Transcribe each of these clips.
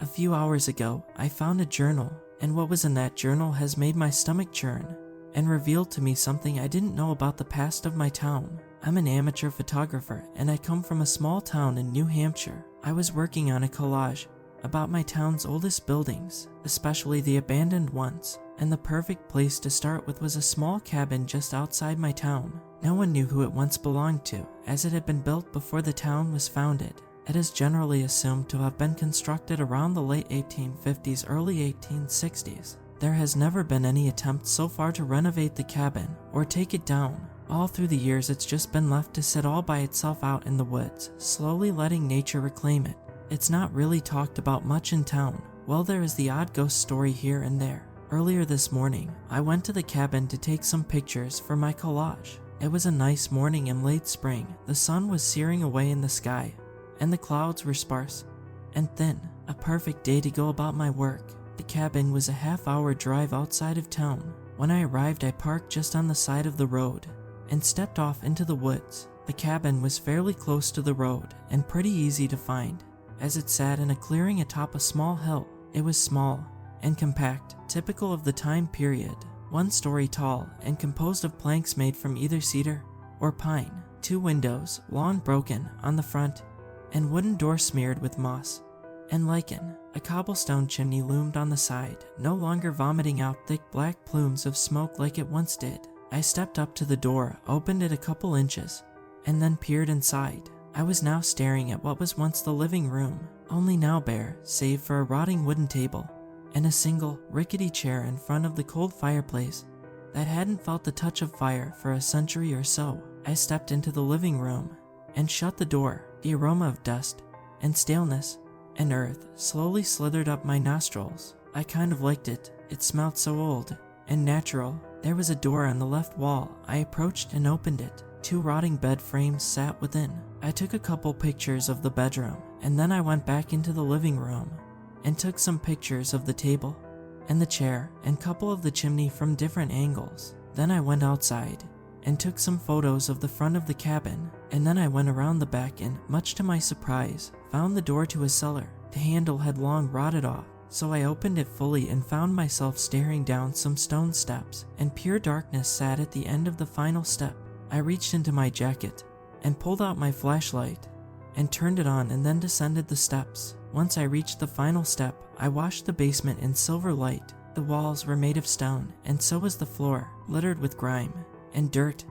few hours ago, I found a journal, and what was in that journal has made my stomach churn and revealed to me something I didn't know about the past of my town. I'm an amateur photographer, and I come from a small town in New Hampshire. I was working on a collage about my town's oldest buildings, especially the abandoned ones, and the perfect place to start with was a small cabin just outside my town. No one knew who it once belonged to, as it had been built before the town was founded. It is generally assumed to have been constructed around the late 1850s, early 1860s. There has never been any attempt so far to renovate the cabin or take it down. All through the years, it's just been left to sit all by itself out in the woods, slowly letting nature reclaim it. It's not really talked about much in town. Well, there is the odd ghost story here and there. Earlier this morning, I went to the cabin to take some pictures for my collage. It was a nice morning in late spring. The sun was searing away in the sky, and the clouds were sparse and thin. A perfect day to go about my work. The cabin was a half-hour drive outside of town. When I arrived, I parked just on the side of the road and stepped off into the woods. The cabin was fairly close to the road and pretty easy to find, as it sat in a clearing atop a small hill. It was small and compact, typical of the time period. 1 story tall and composed of planks made from either cedar or pine. 2 windows, long broken, on the front, and wooden door smeared with moss and lichen. A cobblestone chimney loomed on the side, no longer vomiting out thick black plumes of smoke like it once did. I stepped up to the door, opened it a couple inches, and then peered inside. I was now staring at what was once the living room, only now bare, save for a rotting wooden table and a single, rickety chair in front of the cold fireplace that hadn't felt the touch of fire for a century or so. I stepped into the living room and shut the door. The aroma of dust and staleness and earth slowly slithered up my nostrils. I kind of liked it. It smelled so old and natural. There was a door on the left wall. I approached and opened it. 2 rotting bed frames sat within. I took a couple pictures of the bedroom, and then I went back into the living room and took some pictures of the table and the chair and couple of the chimney from different angles. Then I went outside and took some photos of the front of the cabin, and then I went around the back and, much to my surprise, found the door to a cellar. The handle had long rotted off, so I opened it fully and found myself staring down some stone steps, and pure darkness sat at the end of the final step. I reached into my jacket and pulled out my flashlight and turned it on and then descended the steps. Once I reached the final step, I watched the basement in silver light. The walls were made of stone, and so was the floor, littered with grime and dirt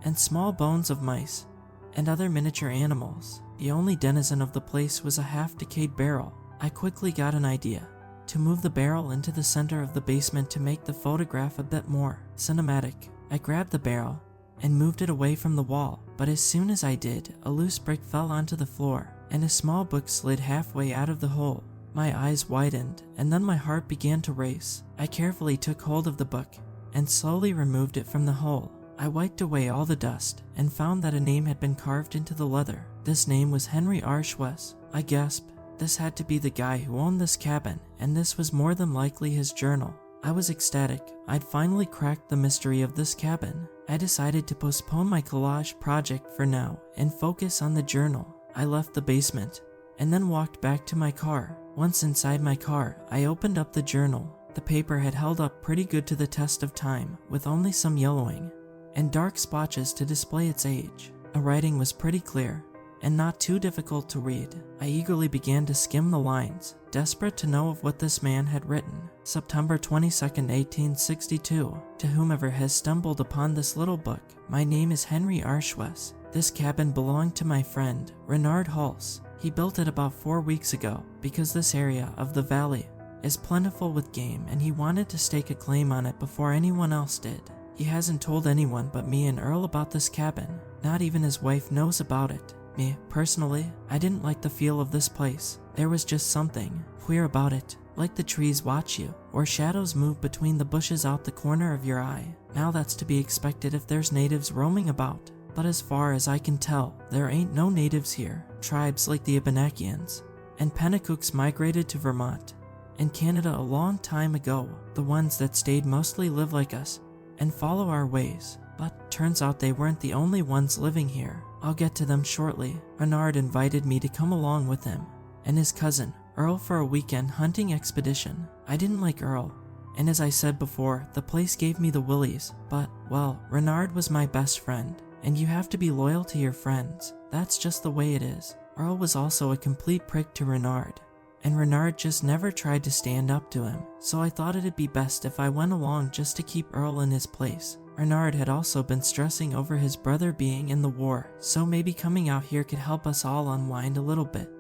and small bones of mice and other miniature animals. The only denizen of the place was a half-decayed barrel. I quickly got an idea to move the barrel into the center of the basement to make the photograph a bit more cinematic. I grabbed the barrel and moved it away from the wall, but as soon as I did, a loose brick fell onto the floor and a small book slid halfway out of the hole. My eyes widened, and then my heart began to race. I carefully took hold of the book and slowly removed it from the hole. I wiped away all the dust and found that a name had been carved into the leather. This name was Henry R. Schwess. I gasped. This had to be the guy who owned this cabin, and this was more than likely his journal. I was ecstatic. I'd finally cracked the mystery of this cabin. I decided to postpone my collage project for now and focus on the journal. I left the basement and then walked back to my car. Once inside my car, I opened up the journal. The paper had held up pretty good to the test of time, with only some yellowing and dark splotches to display its age. The writing was pretty clear and not too difficult to read. I eagerly began to skim the lines, desperate to know of what this man had written. September 22nd, 1862. To whomever has stumbled upon this little book, my name is Henry R. Schwess. This cabin belonged to my friend, Renard Hulse. He built it about 4 weeks ago because this area of the valley is plentiful with game, and he wanted to stake a claim on it before anyone else did. He hasn't told anyone but me and Earl about this cabin. Not even his wife knows about it. Me, personally, I didn't like the feel of this place. There was just something queer about it, like the trees watch you, or shadows move between the bushes out the corner of your eye. Now that's to be expected if there's natives roaming about, but as far as I can tell, there ain't no natives here. Tribes like the Abenakians and Penacooks migrated to Vermont and Canada a long time ago. The ones that stayed mostly live like us and follow our ways, but turns out they weren't the only ones living here. I'll get to them shortly. Renard invited me to come along with him and his cousin, Earl for a weekend hunting expedition. I didn't like Earl, and as I said before, the place gave me the willies, but, well, Renard was my best friend, and you have to be loyal to your friends. That's just the way it is. Earl was also a complete prick to Renard, and Renard just never tried to stand up to him, so I thought it'd be best if I went along just to keep Earl in his place. Renard had also been stressing over his brother being in the war, so maybe coming out here could help us all unwind a little bit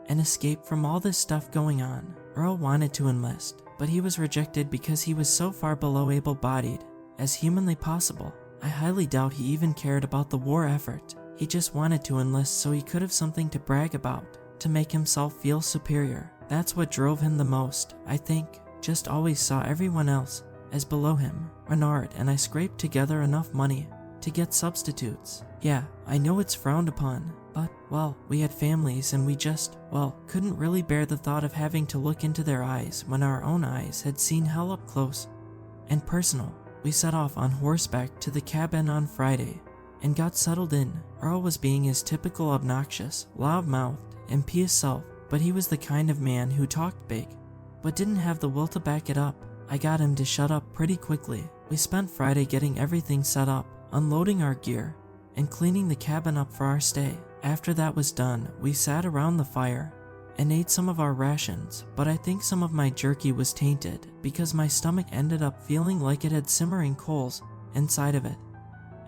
and escape from all this stuff going on. Earl wanted to enlist, but he was rejected because he was so far below able-bodied as humanly possible. I highly doubt he even cared about the war effort. He just wanted to enlist so he could have something to brag about, to make himself feel superior. That's what drove him the most, I think. Just always saw everyone else as below him. Renard and I scraped together enough money to get substitutes. Yeah, I know it's frowned upon, but, well, we had families and we just, well, couldn't really bear the thought of having to look into their eyes when our own eyes had seen hell up close and personal. We set off on horseback to the cabin on Friday and got settled in. Earl was being his typical obnoxious, loud-mouthed, impious self, but he was the kind of man who talked big, but didn't have the will to back it up. I got him to shut up pretty quickly. We spent Friday getting everything set up, unloading our gear, and cleaning the cabin up for our stay. After that was done, we sat around the fire and ate some of our rations, but I think some of my jerky was tainted because my stomach ended up feeling like it had simmering coals inside of it,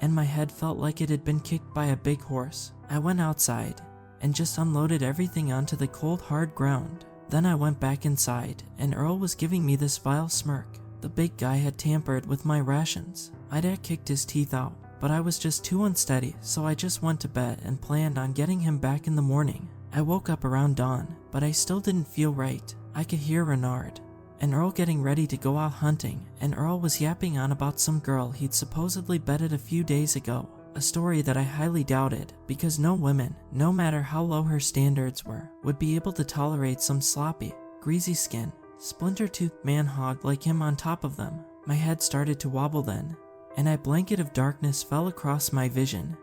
and my head felt like it had been kicked by a big horse. I went outside and just unloaded everything onto the cold, hard ground. Then I went back inside, and Earl was giving me this vile smirk. The big guy had tampered with my rations. I'd have kicked his teeth out, but I was just too unsteady, so I just went to bed and planned on getting him back in the morning. I woke up around dawn, but I still didn't feel right. I could hear Renard and Earl getting ready to go out hunting, and Earl was yapping on about some girl he'd supposedly bedded a few days ago. A story that I highly doubted, because no woman, no matter how low her standards were, would be able to tolerate some sloppy, greasy skin, splinter-toothed man-hog like him on top of them. My head started to wobble then, and a blanket of darkness fell across my vision,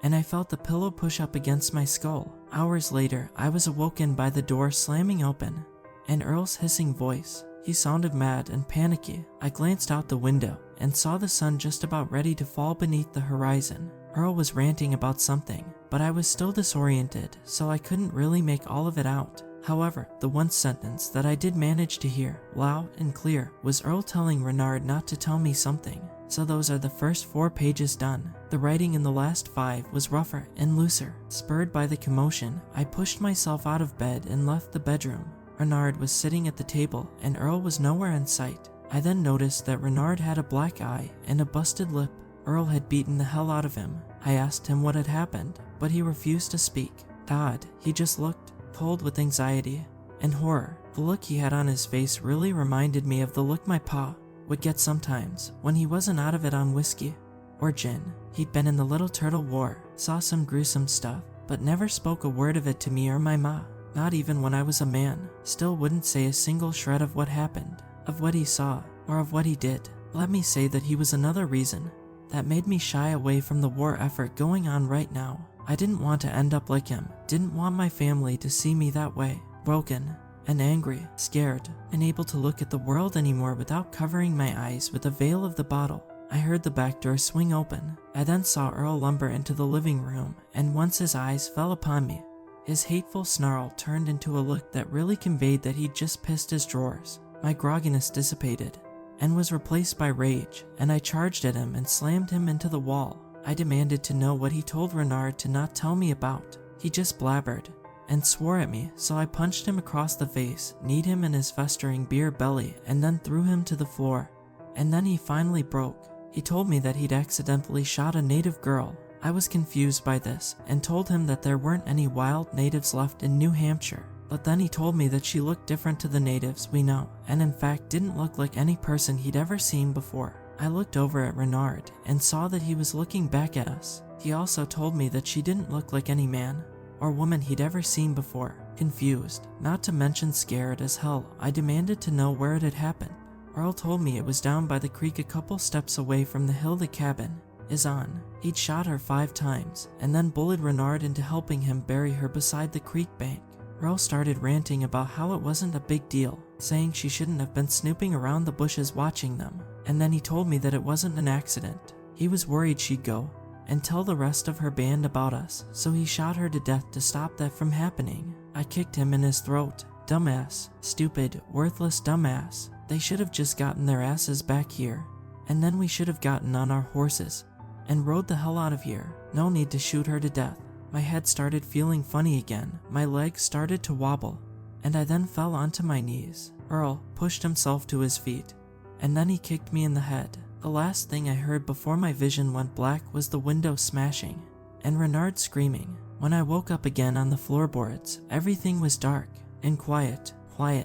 and I felt the pillow push up against my skull. Hours later, I was awoken by the door slamming open, and Earl's hissing voice. He sounded mad and panicky. I glanced out the window and saw the sun just about ready to fall beneath the horizon. Earl was ranting about something, but I was still disoriented, so I couldn't really make all of it out. However, the one sentence that I did manage to hear, loud and clear, was Earl telling Renard not to tell me something. So those are the first 4 pages done. The writing in the last 5 was rougher and looser. Spurred by the commotion, I pushed myself out of bed and left the bedroom. Renard was sitting at the table, and Earl was nowhere in sight. I then noticed that Renard had a black eye and a busted lip. Earl had beaten the hell out of him. I asked him what had happened, but he refused to speak. God, he just looked cold with anxiety and horror. The look he had on his face really reminded me of the look my pa would get sometimes when he wasn't out of it on whiskey or gin. He'd been in the Little Turtle War, saw some gruesome stuff, but never spoke a word of it to me or my ma. Not even when I was a man. Still wouldn't say a single shred of what happened, of what he saw, or of what he did. Let me say that he was another reason that made me shy away from the war effort going on right now. I didn't want to end up like him, didn't want my family to see me that way, broken and angry, scared, unable to look at the world anymore without covering my eyes with a veil of the bottle. I heard the back door swing open. I then saw Earl lumber into the living room, and once his eyes fell upon me, his hateful snarl turned into a look that really conveyed that he'd just pissed his drawers. My grogginess dissipated and was replaced by rage, and I charged at him and slammed him into the wall. I demanded to know what he told Renard to not tell me about. He just blabbered and swore at me, so I punched him across the face, kneed him in his festering beer belly, and then threw him to the floor. And then he finally broke. He told me that he'd accidentally shot a native girl. I was confused by this and told him that there weren't any wild natives left in New Hampshire. But then he told me that she looked different to the natives we know, and in fact didn't look like any person he'd ever seen before. I looked over at Renard and saw that he was looking back at us. He also told me that she didn't look like any man or woman he'd ever seen before. Confused, not to mention scared as hell, I demanded to know where it had happened. Earl told me it was down by the creek a couple steps away from the hill the cabin is on. He'd shot her 5 times and then bullied Renard into helping him bury her beside the creek bank. Earl started ranting about how it wasn't a big deal, saying she shouldn't have been snooping around the bushes watching them, and then he told me that it wasn't an accident. He was worried she'd go and tell the rest of her band about us, so he shot her to death to stop that from happening. I kicked him in his throat. Dumbass, stupid, worthless dumbass. They should have just gotten their asses back here, and then we should have gotten on our horses and rode the hell out of here. No need to shoot her to death. My head started feeling funny again, my legs started to wobble, and I then fell onto my knees. Earl pushed himself to his feet, and then he kicked me in the head. The last thing I heard before my vision went black was the window smashing, and Renard screaming. When I woke up again on the floorboards, everything was dark and quiet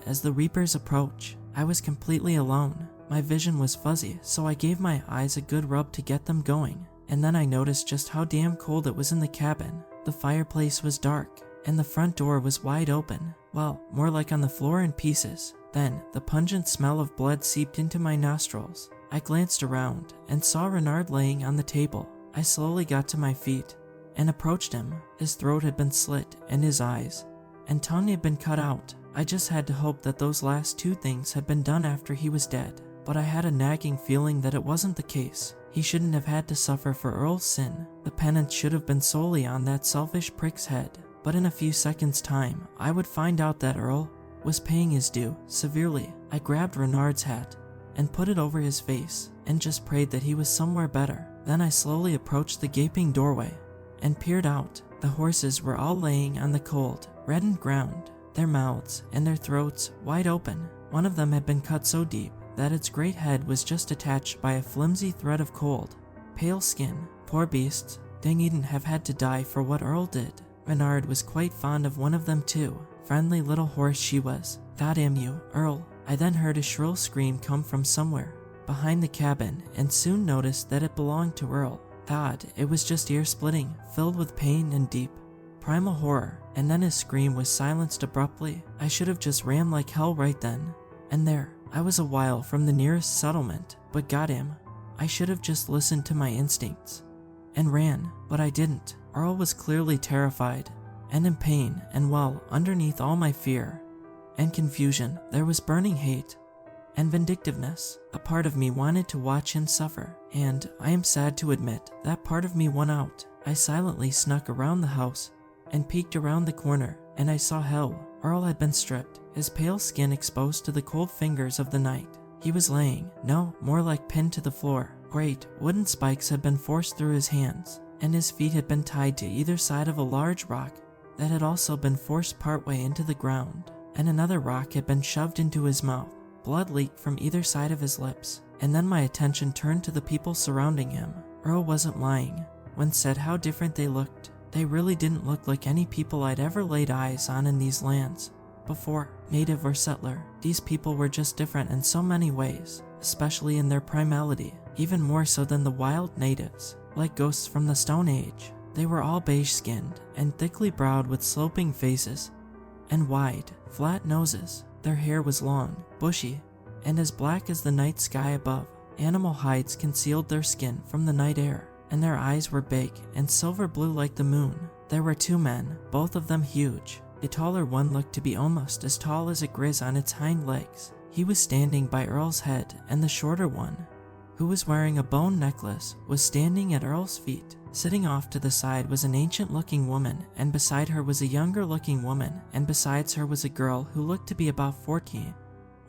as the Reapers approach. I was completely alone. My vision was fuzzy, so I gave my eyes a good rub to get them going, and then I noticed just how damn cold it was in the cabin. The fireplace was dark, and the front door was wide open. Well, more like on the floor in pieces. Then, the pungent smell of blood seeped into my nostrils. I glanced around and saw Renard laying on the table. I slowly got to my feet and approached him. His throat had been slit, and his eyes and tongue had been cut out. I just had to hope that those last two things had been done after he was dead, but I had a nagging feeling that it wasn't the case. He shouldn't have had to suffer for Earl's sin. The penance should have been solely on that selfish prick's head. But in a few seconds' time, I would find out that Earl was paying his due severely. I grabbed Renard's hat and put it over his face and just prayed that he was somewhere better. Then I slowly approached the gaping doorway and peered out. The horses were all laying on the cold, reddened ground, their mouths and their throats wide open. One of them had been cut so deep that its great head was just attached by a flimsy thread of cold, pale skin. Poor beasts, they needn't have had to die for what Earl did. Renard was quite fond of one of them too. Friendly little horse she was. God damn you, Earl. I then heard a shrill scream come from somewhere behind the cabin and soon noticed that it belonged to Earl. God, it was just ear-splitting, filled with pain and deep, primal horror, and then his scream was silenced abruptly. I should have just ran like hell right then and there. I was a while from the nearest settlement, but goddamn, I should have just listened to my instincts and ran, but I didn't. Earl was clearly terrified and in pain, and well, underneath all my fear and confusion, there was burning hate and vindictiveness. A part of me wanted to watch him suffer, and I am sad to admit that part of me won out. I silently snuck around the house and peeked around the corner, and I saw hell. Earl had been stripped, his pale skin exposed to the cold fingers of the night. He was laying, no, more like pinned to the floor. Great wooden spikes had been forced through his hands, and his feet had been tied to either side of a large rock that had also been forced partway into the ground, and another rock had been shoved into his mouth. Blood leaked from either side of his lips, and then my attention turned to the people surrounding him. Earl wasn't lying when said how different they looked. They really didn't look like any people I'd ever laid eyes on in these lands before, native or settler. These people were just different in so many ways, especially in their primality, even more so than the wild natives, like ghosts from the Stone Age. They were all beige-skinned and thickly browed with sloping faces and wide, flat noses. Their hair was long, bushy, and as black as the night sky above. Animal hides concealed their skin from the night air, and their eyes were big and silver blue like the moon. There were two men, both of them huge. The taller one looked to be almost as tall as a grizz on its hind legs. He was standing by Earl's head, and the shorter one, who was wearing a bone necklace, was standing at Earl's feet. Sitting off to the side was an ancient-looking woman, and beside her was a younger-looking woman, and besides her was a girl who looked to be about 14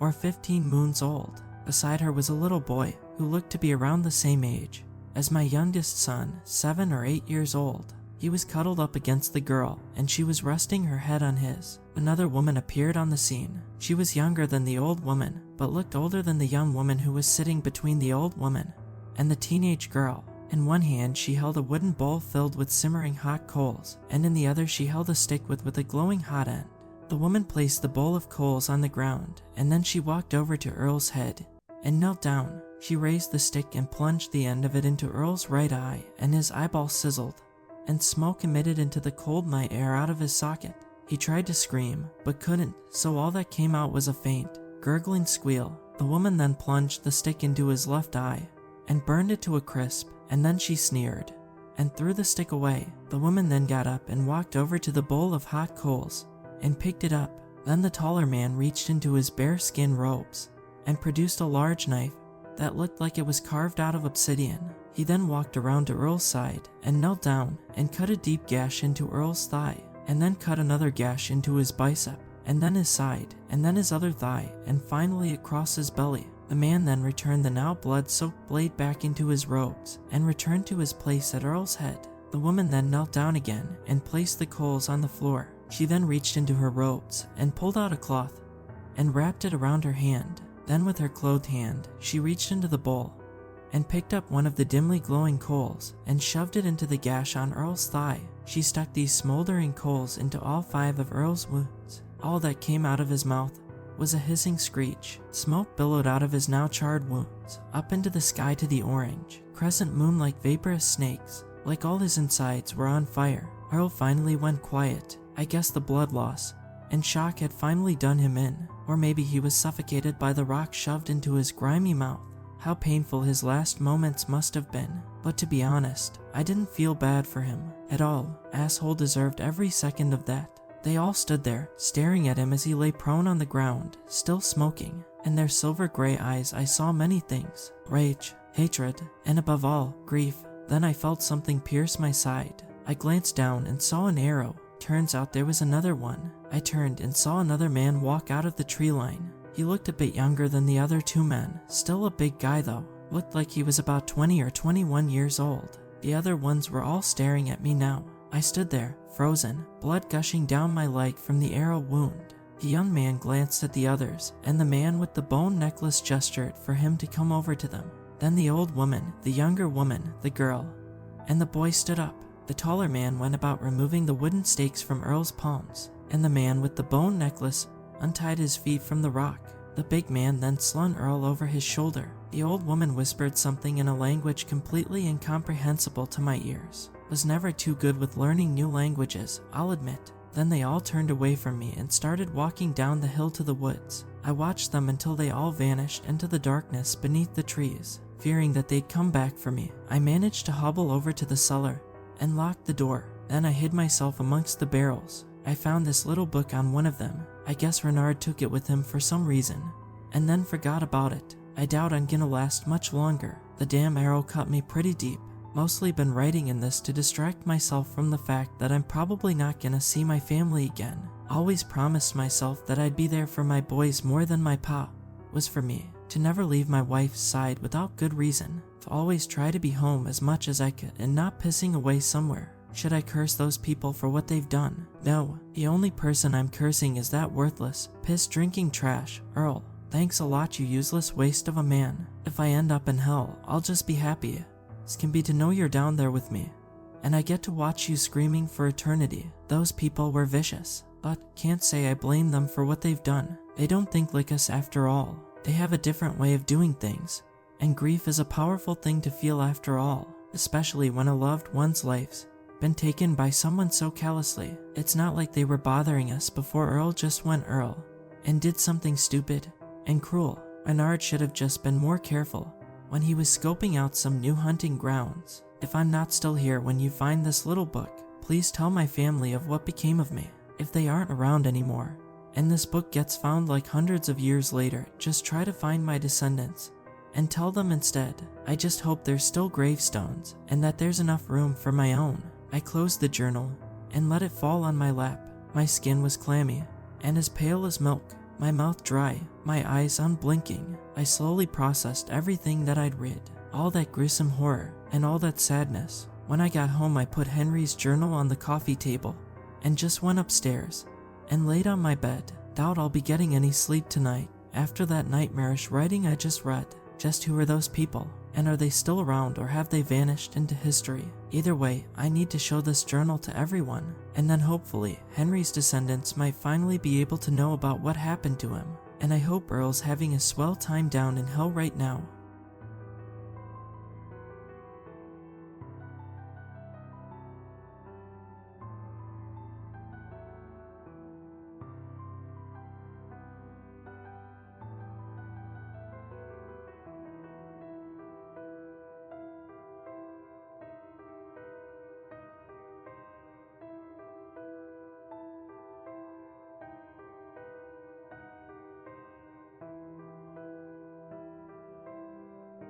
or 15 moons old. Beside her was a little boy who looked to be around the same age as my youngest son, 7 or 8 years old. He was cuddled up against the girl, and she was resting her head on his. Another woman appeared on the scene. She was younger than the old woman, but looked older than the young woman who was sitting between the old woman and the teenage girl. In one hand, she held a wooden bowl filled with simmering hot coals, and in the other she held a stick with a glowing hot end. The woman placed the bowl of coals on the ground, and then she walked over to Earl's head and knelt down. She raised the stick and plunged the end of it into Earl's right eye, and his eyeball sizzled, and smoke emitted into the cold night air out of his socket. He tried to scream, but couldn't, so all that came out was a faint, gurgling squeal. The woman then plunged the stick into his left eye and burned it to a crisp, and then she sneered and threw the stick away. The woman then got up and walked over to the bowl of hot coals and picked it up. Then the taller man reached into his bearskin robes and produced a large knife that looked like it was carved out of obsidian. He then walked around to Earl's side and knelt down and cut a deep gash into Earl's thigh, and then cut another gash into his bicep, and then his side, and then his other thigh, and finally across his belly. The man then returned the now blood-soaked blade back into his robes and returned to his place at Earl's head. The woman then knelt down again and placed the coals on the floor. She then reached into her robes and pulled out a cloth and wrapped it around her hand. Then with her clothed hand, she reached into the bowl and picked up one of the dimly glowing coals and shoved it into the gash on Earl's thigh. She stuck these smoldering coals into all 5 of Earl's wounds. All that came out of his mouth was a hissing screech. Smoke billowed out of his now charred wounds, up into the sky to the orange, crescent moon like vaporous snakes. Like all his insides were on fire. Earl finally went quiet. I guess the blood loss and shock had finally done him in, or maybe he was suffocated by the rock shoved into his grimy mouth. How painful his last moments must have been. But to be honest, I didn't feel bad for him at all. Asshole deserved every second of that. They all stood there, staring at him as he lay prone on the ground, still smoking. In their silver gray eyes I saw many things: rage, hatred, and above all, grief. Then I felt something pierce my side. I glanced down and saw an arrow. Turns out there was another one. I turned and saw another man walk out of the tree line. He looked a bit younger than the other 2 men, still a big guy though. Looked like he was about 20 or 21 years old. The other ones were all staring at me now. I stood there, frozen, blood gushing down my leg from the arrow wound. The young man glanced at the others, and the man with the bone necklace gestured for him to come over to them. Then the old woman, the younger woman, the girl, and the boy stood up. The taller man went about removing the wooden stakes from Earl's palms, and the man with the bone necklace untied his feet from the rock. The big man then slung Earl over his shoulder. The old woman whispered something in a language completely incomprehensible to my ears. Was never too good with learning new languages, I'll admit. Then they all turned away from me and started walking down the hill to the woods. I watched them until they all vanished into the darkness beneath the trees. Fearing that they'd come back for me, I managed to hobble over to the cellar and locked the door. Then I hid myself amongst the barrels. I found this little book on one of them. I guess Renard took it with him for some reason, and then forgot about it. I doubt I'm gonna last much longer. The damn arrow cut me pretty deep. Mostly been writing in this to distract myself from the fact that I'm probably not gonna see my family again. Always promised myself that I'd be there for my boys more than my pa was for me. To never leave my wife's side without good reason. To always try to be home as much as I could and not pissing away somewhere. Should I curse those people for what they've done? No. The only person I'm cursing is that worthless, piss-drinking trash, Earl. Thanks a lot, you useless waste of a man. If I end up in hell, I'll just be happy. This can be to know you're down there with me, and I get to watch you screaming for eternity. Those people were vicious, but can't say I blame them for what they've done. They don't think like us after all. They have a different way of doing things, and grief is a powerful thing to feel after all, especially when a loved one's life's been taken by someone so callously. It's not like they were bothering us before Earl just went Earl and did something stupid and cruel. Renard should have just been more careful when he was scoping out some new hunting grounds. If I'm not still here when you find this little book, please tell my family of what became of me. If they aren't around anymore, and this book gets found like hundreds of years later, just try to find my descendants and tell them instead. I just hope there's still gravestones and that there's enough room for my own. I closed the journal and let it fall on my lap. My skin was clammy and as pale as milk, my mouth dry, my eyes unblinking. I slowly processed everything that I'd read, all that gruesome horror and all that sadness. When I got home, I put Henry's journal on the coffee table and just went upstairs and laid on my bed. Doubt I'll be getting any sleep tonight after that nightmarish writing I just read. Just who are those people? And are they still around or have they vanished into history? Either way, I need to show this journal to everyone, and then hopefully Henry's descendants might finally be able to know about what happened to him. And I hope Earl's having a swell time down in hell right now.